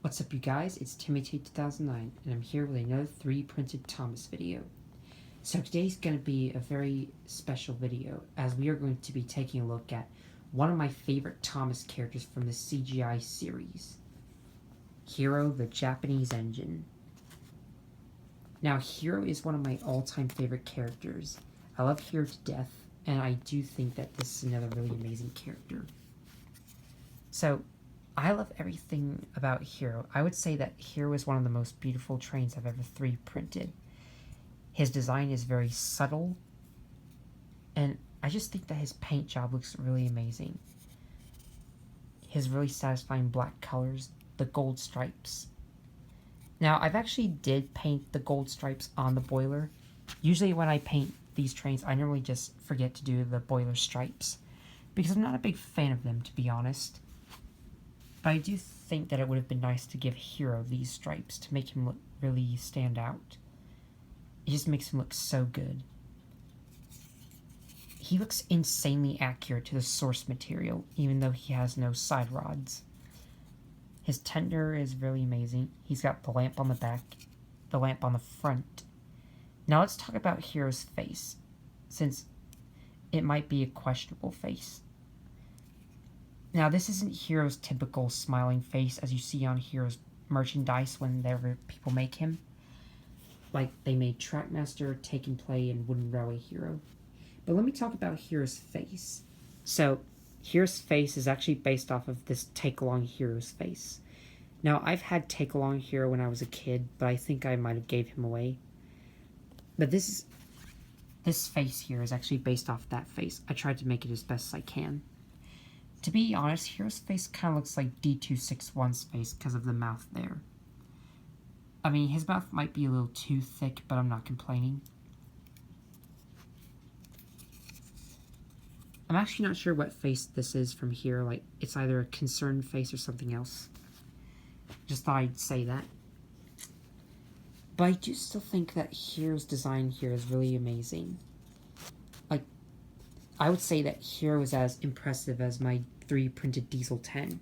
What's up, you guys? It's Timmy2009, and I'm here with another 3-printed Thomas video. So today's going to be a very special video, as we are going to be taking a look at one of my favorite Thomas characters from the CGI series, Hiro the Japanese Engine. Now, Hiro is one of my all-time favorite characters. I love Hiro to death, and I do think that this is another really amazing character. So, I love everything about Hiro. I would say that Hiro is one of the most beautiful trains I've ever 3-printed. His design is very subtle, and I just think that his paint job looks really amazing. His really satisfying black colors, the gold stripes. Now, I've actually did paint the gold stripes on the boiler. Usually when I paint these trains, I normally just forget to do the boiler stripes, because I'm not a big fan of them, to be honest. But I do think that it would have been nice to give Hiro these stripes to make him look really stand out. It just makes him look so good. He looks insanely accurate to the source material, even though he has no side rods. His tender is really amazing. He's got the lamp on the back, the lamp on the front. Now let's talk about Hiro's face, since it might be a questionable face. Now, this isn't Hiro's typical smiling face as you see on Hiro's merchandise whenever people make him. Like they made Trackmaster, Take and Play, and Wooden Railway Hiro. But let me talk about Hiro's face. So, Hiro's face is actually based off of this Take-Along Hiro's face. Now, I've had Take-Along Hiro when I was a kid, but I think I might have gave him away. But this face here is actually based off that face. I tried to make it as best as I can. To be honest, Hiro's face kind of looks like D261's face because of the mouth there. I mean, his mouth might be a little too thick, but I'm not complaining. I'm actually not sure what face this is from Hiro. Like, it's either a concerned face or something else. Just thought I'd say that. But I do still think that Hiro's design here is really amazing. Like, I would say that Hiro is as impressive as my 3-printed Diesel 10.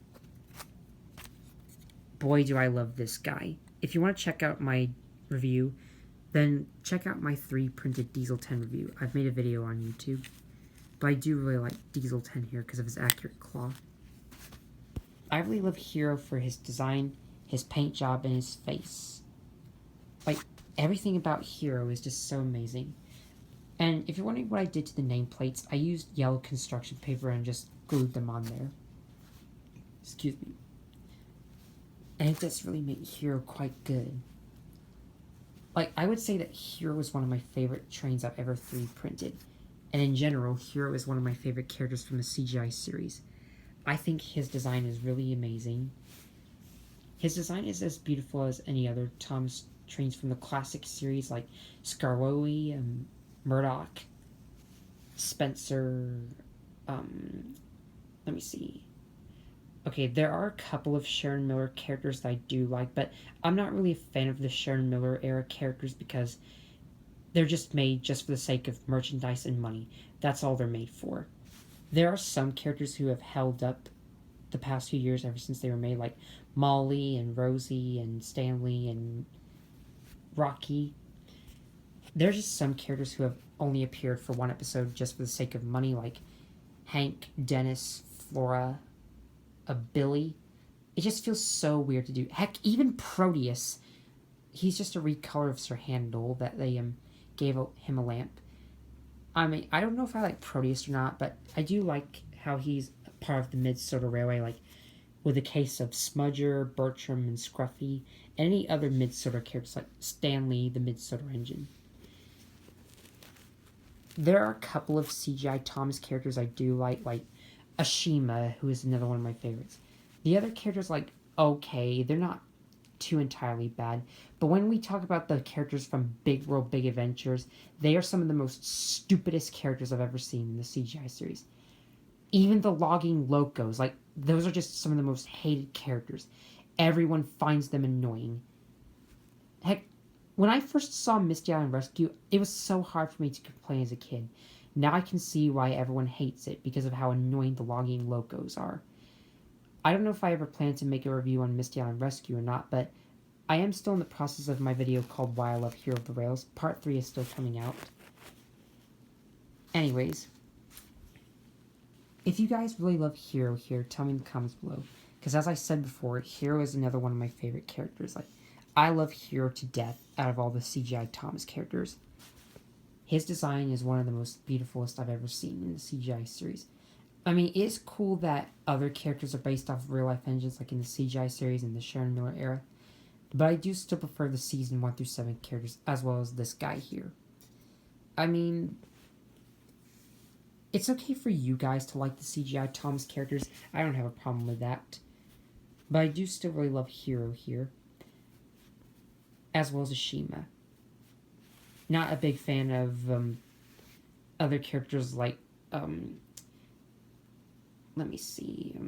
Boy, do I love this guy. If you want to check out my review, then check out my 3-printed Diesel 10 review. I've made a video on YouTube. But I do really like Diesel 10 here because of his accurate claw. I really love Hiro for his design, his paint job, and his face. Like, everything about Hiro is just so amazing. And if you're wondering what I did to the nameplates, I used yellow construction paper and just glued them on there. Excuse me. And it does really make Hiro quite good. Like, I would say that Hiro is one of my favorite trains I've ever 3-printed. And in general, Hiro is one of my favorite characters from the CGI series. I think his design is really amazing. His design is as beautiful as any other Thomas trains from the classic series like Skarloey and Murdoch, Spencer, let me see. Okay, there are a couple of Sharon Miller characters that I do like, but I'm not really a fan of the Sharon Miller era characters because they're just made just for the sake of merchandise and money. That's all they're made for. There are some characters who have held up the past few years ever since they were made, like Molly and Rosie and Stanley and Rocky. There's just some characters who have only appeared for one episode just for the sake of money, like Hank, Dennis, Flora, Billy. It just feels so weird to do. Heck, even Proteus. He's just a recolor of Sir Handel that they gave him a lamp. I mean, I don't know if I like Proteus or not, but I do like how he's part of the Mid-Soda Railway, like with a case of Smudger, Bertram, and Scruffy, and any other Mid-Soda characters like Stanley, the Mid-Soda Engine. There are a couple of CGI Thomas characters I do like Ashima, who is another one of my favorites. The other characters, like, okay, they're not too entirely bad, but when we talk about the characters from Big World Big Adventures, they are some of the most stupidest characters I've ever seen in the CGI series. Even the logging locos, like, those are just some of the most hated characters. Everyone finds them annoying. Heck, when I first saw Misty Island Rescue, it was so hard for me to complain as a kid. Now I can see why everyone hates it, because of how annoying the logging locos are. I don't know if I ever plan to make a review on Misty Island Rescue or not, but I am still in the process of my video called Why I Love Hero of the Rails. Part 3 is still coming out. Anyways, if you guys really love Hiro here, tell me in the comments below. Because as I said before, Hiro is another one of my favorite characters. Like, I love Hiro to death out of all the CGI Thomas characters. His design is one of the most beautifulest I've ever seen in the CGI series. I mean, it's cool that other characters are based off of real-life engines, like in the CGI series in the Sharon Miller era. But I do still prefer the season 1 through 7 characters, as well as this guy here. I mean, it's okay for you guys to like the CGI Thomas characters. I don't have a problem with that. But I do still really love Hiro here, as well as Ashima. Not a big fan of other characters like, let me see,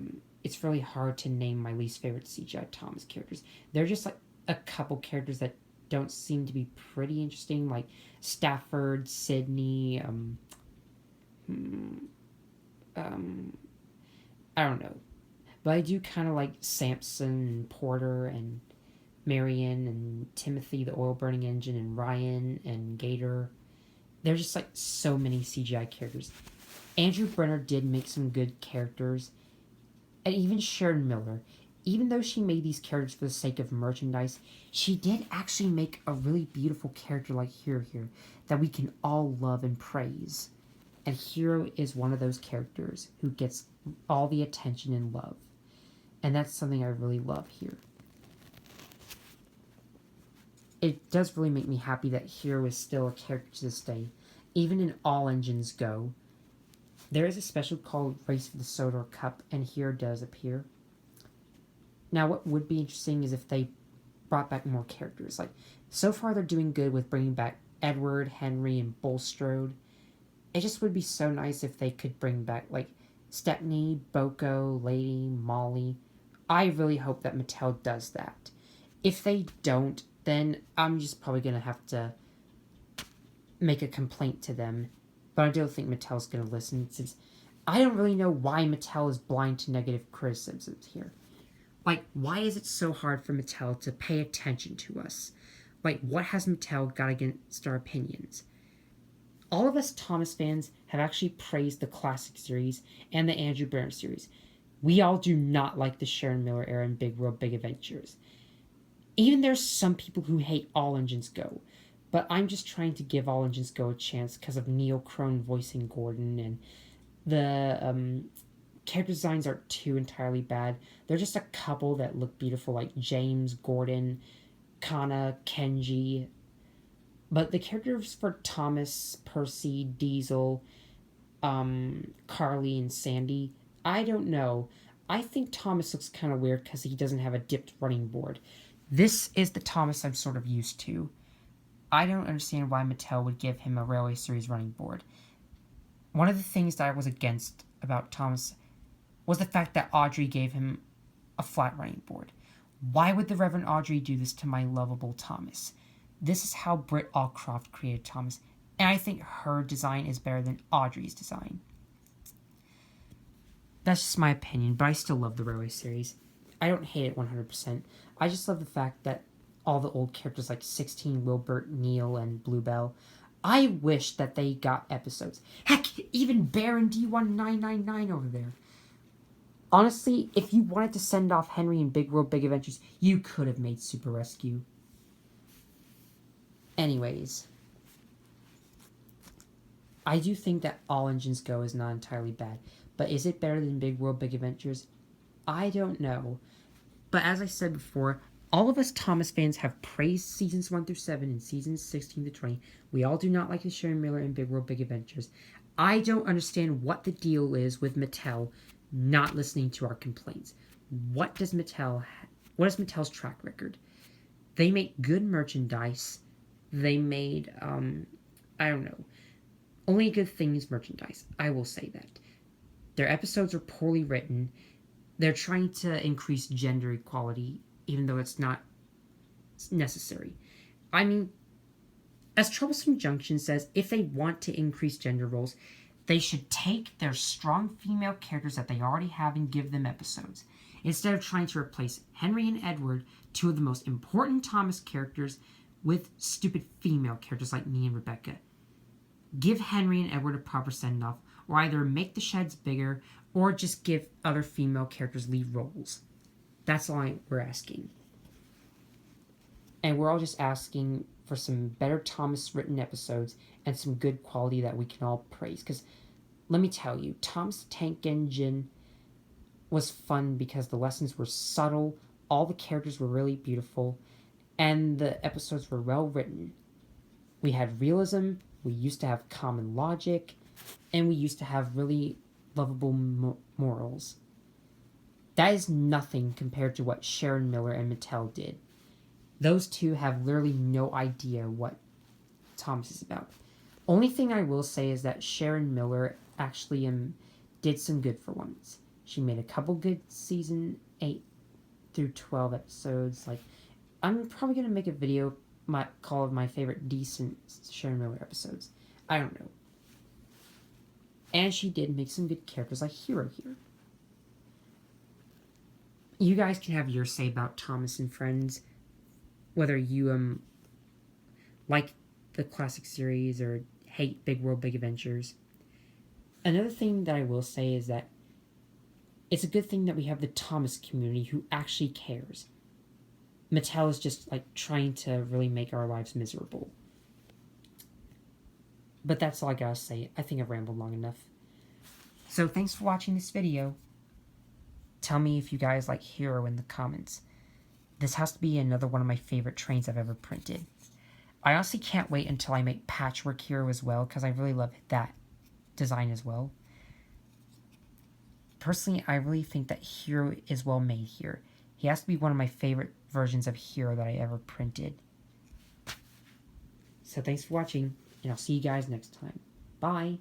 it's really hard to name my least favorite CGI Thomas characters. They're just like a couple characters that don't seem to be pretty interesting, like Stafford, Sydney, I don't know. But I do kind of like Samson and Porter and Marion and Timothy, the oil burning engine, and Ryan and Gator. There's just like so many CGI characters. Andrew Brenner did make some good characters. And even Sharon Miller, even though she made these characters for the sake of merchandise, she did actually make a really beautiful character like Hiro here that we can all love and praise. And Hiro is one of those characters who gets all the attention and love. And that's something I really love here. It does really make me happy that Hiro is still a character to this day. Even in All Engines Go, there is a special called Race for the Sodor Cup, and Hiro does appear. Now, what would be interesting is if they brought back more characters. Like, so far they're doing good with bringing back Edward, Henry, and Bulstrode. It just would be so nice if they could bring back, like, Stepney, Boko, Lady, Molly. I really hope that Mattel does that. If they don't, then I'm just probably going to have to make a complaint to them. But I don't think Mattel's going to listen, since I don't really know why Mattel is blind to negative criticisms here. Like, why is it so hard for Mattel to pay attention to us? Like, what has Mattel got against our opinions? All of us Thomas fans have actually praised the classic series and the Andrew Brenner series. We all do not like the Sharon Miller era and Big World Big Adventures. Even there's some people who hate All Engines Go, but I'm just trying to give All Engines Go a chance because of Neil Crone voicing Gordon, and the character designs aren't too entirely bad. They're just a couple that look beautiful, like James, Gordon, Kana, Kenji. But the characters for Thomas, Percy, Diesel, Carly, and Sandy, I don't know. I think Thomas looks kind of weird because he doesn't have a dipped running board. This is the Thomas I'm sort of used to. I don't understand why Mattel would give him a Railway Series running board. One of the things that I was against about Thomas was the fact that Audrey gave him a flat running board. Why would the Reverend Audrey do this to my lovable Thomas? This is how Britt Allcroft created Thomas, and I think her design is better than Audrey's design. That's just my opinion, but I still love the Railway Series. I don't hate it 100%. I just love the fact that all the old characters like 16, Wilbert, Neil, and Bluebell, I wish that they got episodes. Heck, even Baron D1999 over there. Honestly, if you wanted to send off Henry in Big World Big Adventures, you could have made Super Rescue. Anyways, I do think that All Engines Go is not entirely bad, but is it better than Big World Big Adventures? I don't know. But as I said before, all of us Thomas fans have praised seasons 1 through 7 and seasons 16 to 20. We all do not like the Sharon Miller and Big World Big Adventures. I don't understand what the deal is with Mattel not listening to our complaints. What is Mattel's track record? They make good merchandise. They made, I don't know, only good things merchandise. I will say that. Their episodes are poorly written. They're trying to increase gender equality, even though it's not necessary. I mean, as Troublesome Junction says, if they want to increase gender roles, they should take their strong female characters that they already have and give them episodes. instead of trying to replace Henry and Edward, two of the most important Thomas characters, with stupid female characters like me and Rebecca. Give Henry and Edward a proper send-off, or either make the sheds bigger, or just give other female characters lead roles. That's all we're asking. And we're all just asking for some better Thomas written episodes and some good quality that we can all praise. Because let me tell you, Thomas Tank Engine was fun because the lessons were subtle, all the characters were really beautiful, and the episodes were well written. We had realism, we used to have common logic, and we used to have really lovable morals. That is nothing compared to what Sharon Miller and Mattel did. Those two have literally no idea what Thomas is about. Only thing I will say is that Sharon Miller actually did some good for once. She made a couple good season 8 through 12 episodes. Like, I'm probably going to make a video called my favorite decent Sharon Miller episodes. I don't know. And she did make some good characters like Hiro here. You guys can have your say about Thomas and Friends, whether you like the classic series or hate Big World Big Adventures. Another thing that I will say is that it's a good thing that we have the Thomas community who actually cares. Mattel is just like trying to really make our lives miserable. But that's all I gotta say. I think I've rambled long enough. So thanks for watching this video. Tell me if you guys like Hiro in the comments. This has to be another one of my favorite trains I've ever printed. I honestly can't wait until I make Patchwork Hiro as well, because I really love that design as well. Personally, I really think that Hiro is well made here. He has to be one of my favorite versions of Hiro that I ever printed. So thanks for watching, and I'll see you guys next time. Bye!